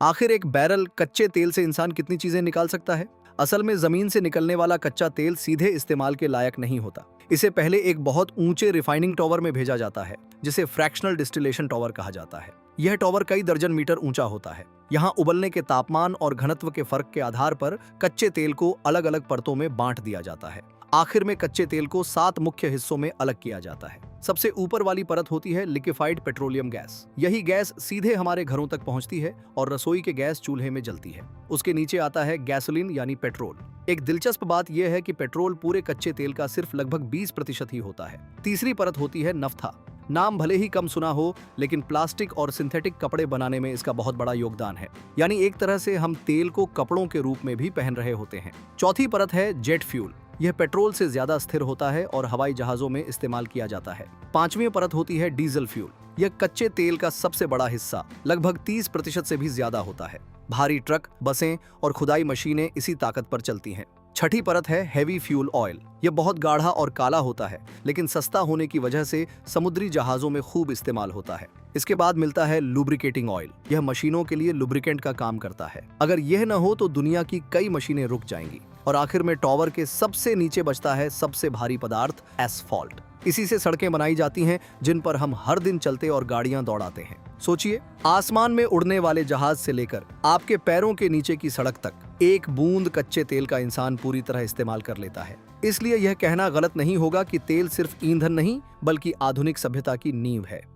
आखिर एक बैरल कच्चे तेल से इंसान कितनी चीजें निकाल सकता है? असल में जमीन से निकलने वाला कच्चा तेल सीधे इस्तेमाल के लायक नहीं होता। इसे पहले एक बहुत ऊंचे रिफाइनिंग टॉवर में भेजा जाता है, जिसे फ्रैक्शनल डिस्टिलेशन टॉवर कहा जाता है। यह टॉवर कई दर्जन मीटर ऊंचा होता है। यहाँ उबलने के तापमान और घनत्व के फर्क के आधार पर कच्चे तेल को अलग अलग परतों में बांट दिया जाता है। आखिर में कच्चे तेल को 7 मुख्य हिस्सों में अलग किया जाता है। सबसे ऊपर वाली परत होती है लिक्विफाइड पेट्रोलियम गैस। यही गैस सीधे हमारे घरों तक पहुंचती है और रसोई के गैस चूल्हे में जलती है। उसके नीचे आता है गैसोलीन यानी पेट्रोल। एक दिलचस्प बात यह है कि पेट्रोल पूरे कच्चे तेल का सिर्फ लगभग 20% ही होता है। तीसरी परत होती है नफ्था। नाम भले ही कम सुना हो, लेकिन प्लास्टिक और सिंथेटिक कपड़े बनाने में इसका बहुत बड़ा योगदान है। यानी एक तरह से हम तेल को कपड़ों के रूप में भी पहन रहे होते हैं। चौथी परत है जेट फ्यूल। यह पेट्रोल से ज्यादा स्थिर होता है और हवाई जहाजों में इस्तेमाल किया जाता है। पांचवी परत होती है डीजल फ्यूल। यह कच्चे तेल का सबसे बड़ा हिस्सा, लगभग 30% से भी ज्यादा होता है। भारी ट्रक, बसें और खुदाई मशीनें इसी ताकत पर चलती हैं। छठी परत है हैवी फ्यूल ऑयल। यह बहुत गाढ़ा और काला होता है, लेकिन सस्ता होने की वजह से समुद्री जहाजों में खूब इस्तेमाल होता है। इसके बाद मिलता है लुब्रिकेटिंग ऑयल। यह मशीनों के लिए लुब्रिकेंट का काम करता है। अगर यह न हो तो दुनिया की कई मशीनें रुक जाएंगी। और आखिर में टॉवर के सबसे नीचे बचता है सबसे भारी पदार्थ, एस्फॉल्ट। इसी से सड़कें बनाई जाती हैं, जिन पर हम हर दिन चलते और गाड़ियां दौड़ाते हैं। सोचिए, आसमान में उड़ने वाले जहाज से लेकर आपके पैरों के नीचे की सड़क तक एक बूंद कच्चे तेल का इंसान पूरी तरह इस्तेमाल कर लेता है। इसलिए यह कहना गलत नहीं होगा कि तेल सिर्फ ईंधन नहीं, बल्कि आधुनिक सभ्यता की नींव है।